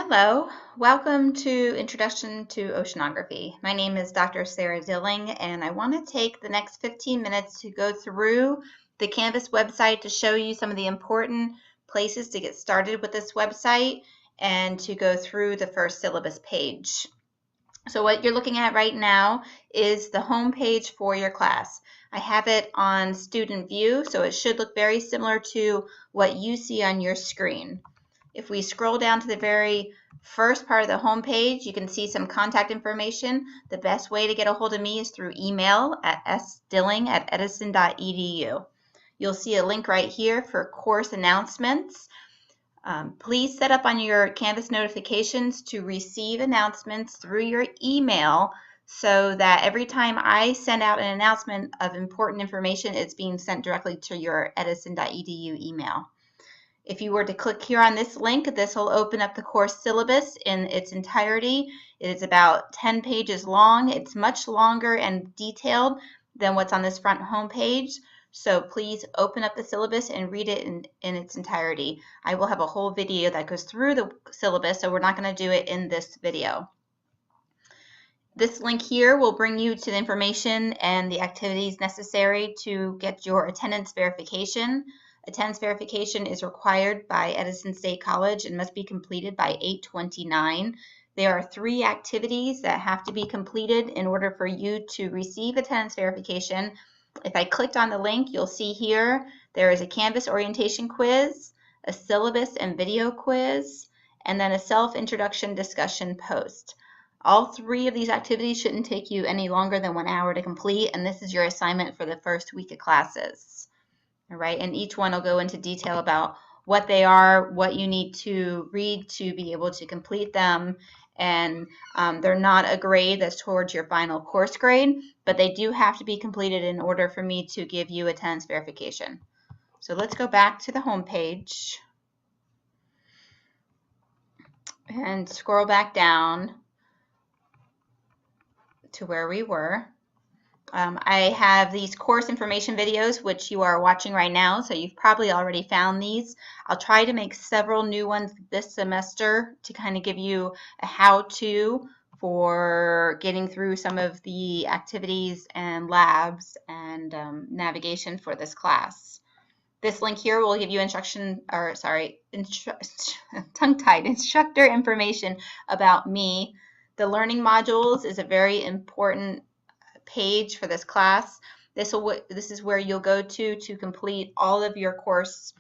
Hello, welcome to Introduction to Oceanography. My name is Dr. Sarah Dilling, and I want to take the next 15 minutes to go through the Canvas website to show you some of the important places to get started with this website and to go through the first syllabus page. So what you're looking at right now is the home page for your class. I have it on student view, so it should look very similar to what you see on your screen. If we scroll down to the very first part of the home page, you can see some contact information. The best way to get a hold of me is through email at sdilling@edison.edu. You'll see a link right here for course announcements. Please set up on your Canvas notifications to receive announcements through your email so that every time I send out an announcement of important information, it's being sent directly to your edison.edu email. If you were to click here on this link, this will open up the course syllabus in its entirety. It is about 10 pages long. It's much longer and detailed than what's on this front home page. So please open up the syllabus and read it in its entirety. I will have a whole video that goes through the syllabus, so we're not going to do it in this video. This link here will bring you to the information and the activities necessary to get your attendance verification. Attendance verification is required by Edison State College and must be completed by 8/29. There are 3 activities that have to be completed in order for you to receive attendance verification. If I clicked on the link, you'll see here there is a Canvas orientation quiz, a syllabus and video quiz, and then a self-introduction discussion post. All 3 of these activities shouldn't take you any longer than 1 hour to complete, and this is your assignment for the first week of classes. All right, and each one will go into detail about what they are, what you need to read to be able to complete them, and they're not a grade that's towards your final course grade, but they do have to be completed in order for me to give you attendance verification. So let's go back to the home page and scroll back down to where we were. I have these course information videos, which you are watching right now, so you've probably already found these. I'll try to make several new ones this semester to kind of give you a how-to for getting through some of the activities and labs and navigation for this class. This link here will give you tongue-tied instructor information about me. The learning modules is a very important page for this class. This is where you'll go to complete all of your course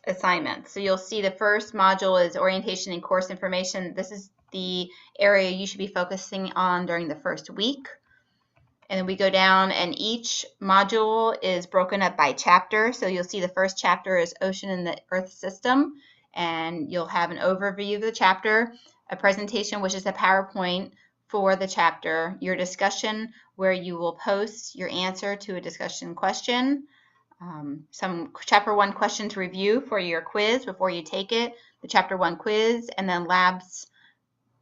assignments. So you'll see the first module is orientation and course information. This is the area you should be focusing on during the first week. And then we go down, and each module is broken up by chapter. So you'll see the first chapter is Ocean and the Earth System, and you'll have an overview of the chapter, a presentation, which is a PowerPoint for the chapter, your discussion where you will post your answer to a discussion question, some chapter 1 question to review for your quiz before you take it, the chapter 1 quiz, and then labs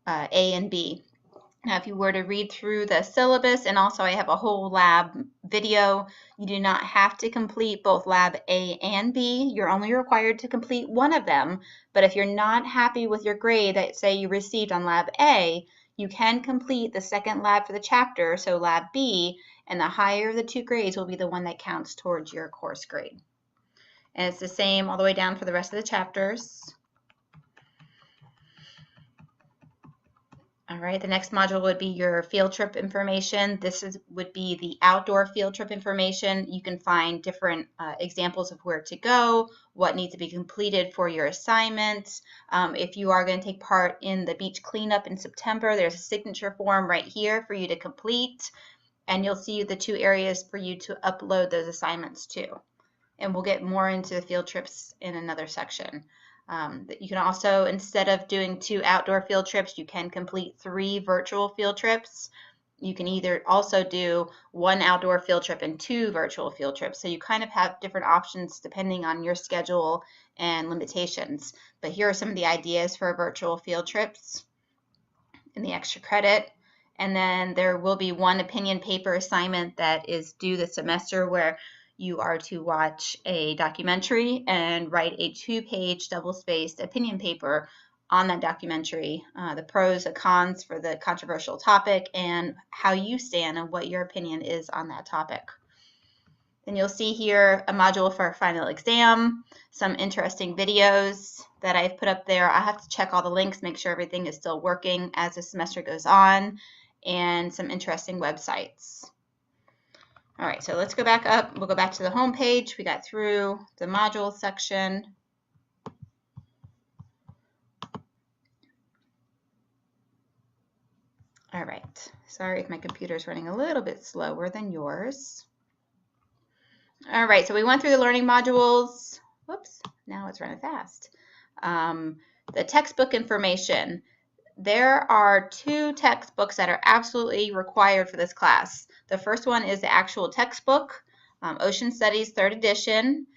A and B. Now, if you were to read through the syllabus, and also I have a whole lab video, you do not have to complete both lab A and B. You're only required to complete one of them, but if you're not happy with your grade that say you received on lab A, you can complete the second lab for the chapter, so lab B, and the higher of the 2 grades will be the one that counts towards your course grade. And it's the same all the way down for the rest of the chapters. All right, the next module would be your field trip information. This would be the outdoor field trip information. You can find different examples of where to go, what needs to be completed for your assignment. If you are going to take part in the beach cleanup in September, there's a signature form right here for you to complete, and you'll see the 2 areas for you to upload those assignments to. And we'll get more into the field trips in another section. You can also, instead of doing 2 outdoor field trips, you can complete 3 virtual field trips. You can either also do 1 outdoor field trip and 2 virtual field trips. So you kind of have different options depending on your schedule and limitations. But here are some of the ideas for virtual field trips and the extra credit. And then there will be 1 opinion paper assignment that is due this semester where you are to watch a documentary and write a 2-page double-spaced opinion paper on that documentary, the pros and cons for the controversial topic, and how you stand and what your opinion is on that topic. Then you'll see here a module for our final exam, some interesting videos that I've put up there. I have to check all the links, make sure everything is still working as the semester goes on, and some interesting websites. All right, so let's go back up. We'll go back to the home page. We got through the module section. All right, sorry if my computer's running a little bit slower than yours. All right, so we went through the learning modules. Whoops, now it's running fast. The textbook information. There are 2 textbooks that are absolutely required for this class. The first one is the actual textbook, Ocean Studies 3rd edition.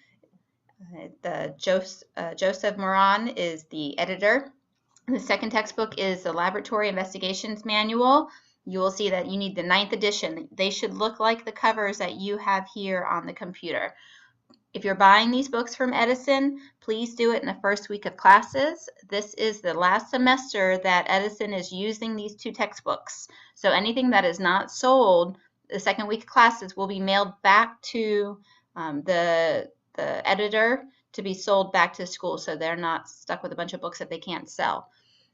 Joseph Moran is the editor. The second textbook is the Laboratory Investigations Manual. You will see that you need the 9th edition. They should look like the covers that you have here on the computer. If you're buying these books from Edison, please do it in the first week of classes. This is the last semester that Edison is using these 2 textbooks. So anything that is not sold, the second week of classes will be mailed back to the editor to be sold back to school, so they're not stuck with a bunch of books that they can't sell.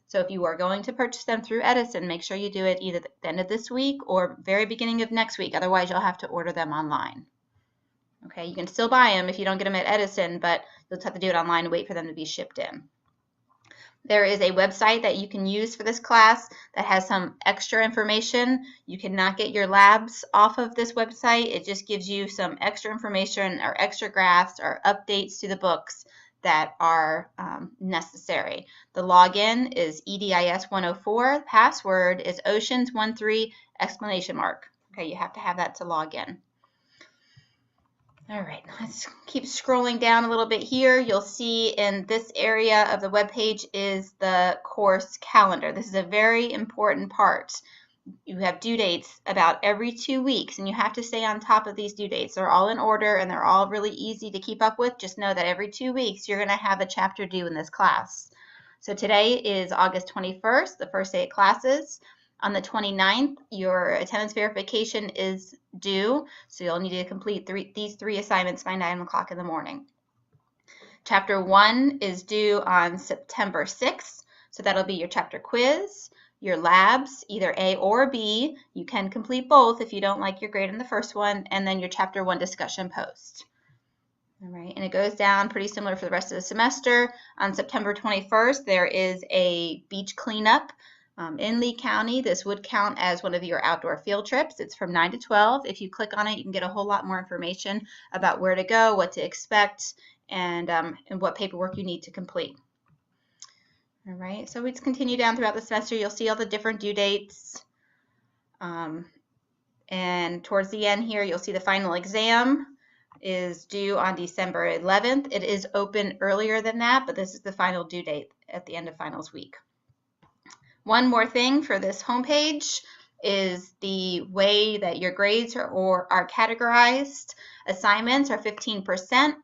So if you are going to purchase them through Edison, make sure you do it either at the end of this week or very beginning of next week. Otherwise, you'll have to order them online. Okay, you can still buy them if you don't get them at Edison, but you'll have to do it online and wait for them to be shipped in. There is a website that you can use for this class that has some extra information. You cannot get your labs off of this website. It just gives you some extra information or extra graphs or updates to the books that are necessary. The login is EDIS104. The password is Oceans13 ! Okay, you have to have that to log in. All right, let's keep scrolling down a little bit here. You'll see in this area of the web page is the course calendar. This is a very important part. You have due dates about every 2 weeks, and you have to stay on top of these due dates. They're all in order, and they're all really easy to keep up with. Just know that every 2 weeks, you're going to have a chapter due in this class. So today is August 21st, the first day of classes. On the 29th, your attendance verification is due, so you'll need to complete these 3 assignments by 9 o'clock in the morning. Chapter 1 is due on September 6th, so that'll be your chapter quiz, your labs, either A or B. You can complete both if you don't like your grade in the first one, and then your chapter 1 discussion post. All right, and it goes down pretty similar for the rest of the semester. On September 21st, there is a beach cleanup. In Lee County. This would count as one of your outdoor field trips. It's from 9 to 12. If you click on it, you can get a whole lot more information about where to go, what to expect, and what paperwork you need to complete. All right, so let's continue down throughout the semester. You'll see all the different due dates. And towards the end here, you'll see the final exam is due on December 11th. It is open earlier than that, but this is the final due date at the end of finals week. One more thing for this homepage is the way that your grades are categorized. Assignments are 15%,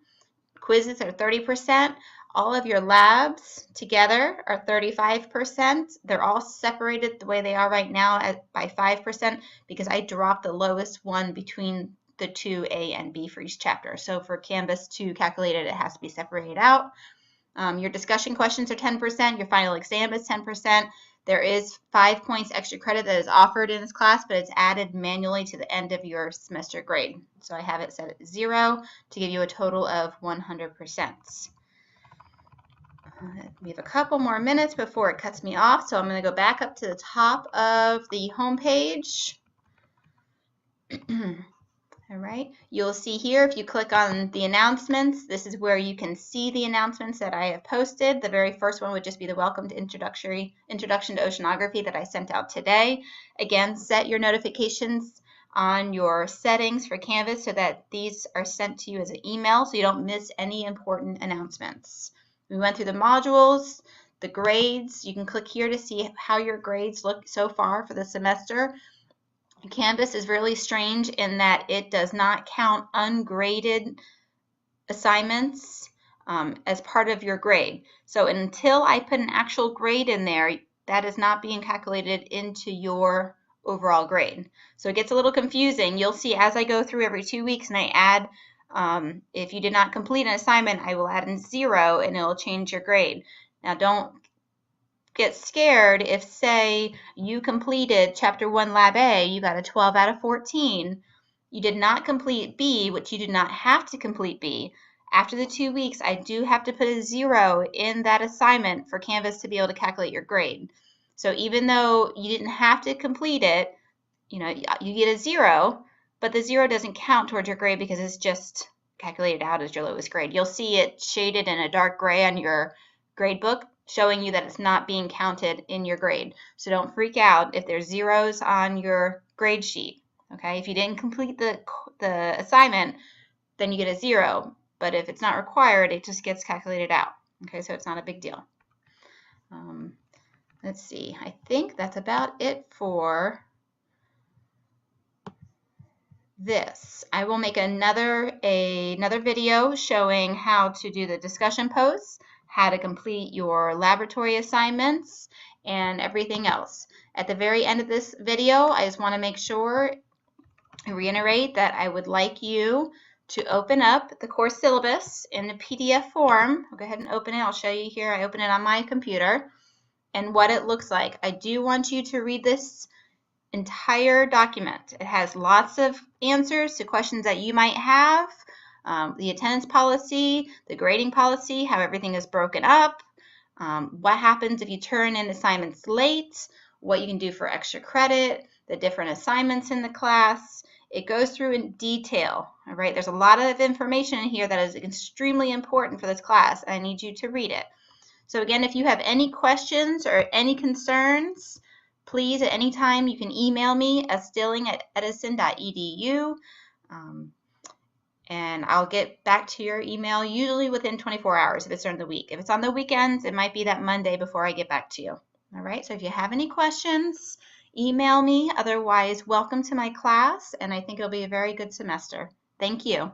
quizzes are 30%, all of your labs together are 35%. They're all separated the way they are right now by 5% because I dropped the lowest one between the 2 A and B for each chapter. So for Canvas to calculate it, it has to be separated out. Your discussion questions are 10%, your final exam is 10%. There is 5 points extra credit that is offered in this class, but it's added manually to the end of your semester grade. So I have it set at 0 to give you a total of 100%. We have a couple more minutes before it cuts me off, so I'm going to go back up to the top of the home page. All right, you'll see here if you click on the announcements, this is where you can see the announcements that I have posted. The very first one would just be the Welcome to Introduction to Oceanography that I sent out today. Again, set your notifications on your settings for Canvas so that these are sent to you as an email so you don't miss any important announcements. We went through the modules, the grades. You can click here to see how your grades look so far for the semester. Canvas is really strange in that it does not count ungraded assignments as part of your grade. So until I put an actual grade in there, that is not being calculated into your overall grade. So it gets a little confusing. You'll see as I go through every 2 weeks and I add, if you did not complete an assignment, I will add in 0 and it'll change your grade. Now don't get scared if, say, you completed Chapter 1 Lab A, you got a 12 out of 14. You did not complete B, which you did not have to complete B. After the 2 weeks, I do have to put a 0 in that assignment for Canvas to be able to calculate your grade. So even though you didn't have to complete it, you get a 0, but the 0 doesn't count towards your grade because it's just calculated out as your lowest grade. You'll see it shaded in a dark gray on your grade book, showing you that it's not being counted in your grade. So don't freak out if there's zeros on your grade sheet. Okay, if you didn't complete the assignment, then you get a 0. But if it's not required, it just gets calculated out. Okay, so it's not a big deal. Let's see. I think that's about it for this. I will make another video showing how to do the discussion posts, how to complete your laboratory assignments, and everything else. At the very end of this video, I just want to make sure and reiterate that I would like you to open up the course syllabus in the PDF form. I'll go ahead and open it. I'll show you here. I open it on my computer and what it looks like. I do want you to read this entire document. It has lots of answers to questions that you might have, the attendance policy, the grading policy, how everything is broken up, what happens if you turn in assignments late, what you can do for extra credit, the different assignments in the class. It goes through in detail. All right, there's a lot of information in here that is extremely important for this class, and I need you to read it. So again, if you have any questions or any concerns, please at any time you can email me at stilling@edison.edu, and I'll get back to your email usually within 24 hours if it's during the week. If it's on the weekends, it might be that Monday before I get back to you. All right, so if you have any questions, email me. Otherwise, welcome to my class, and I think it'll be a very good semester. Thank you.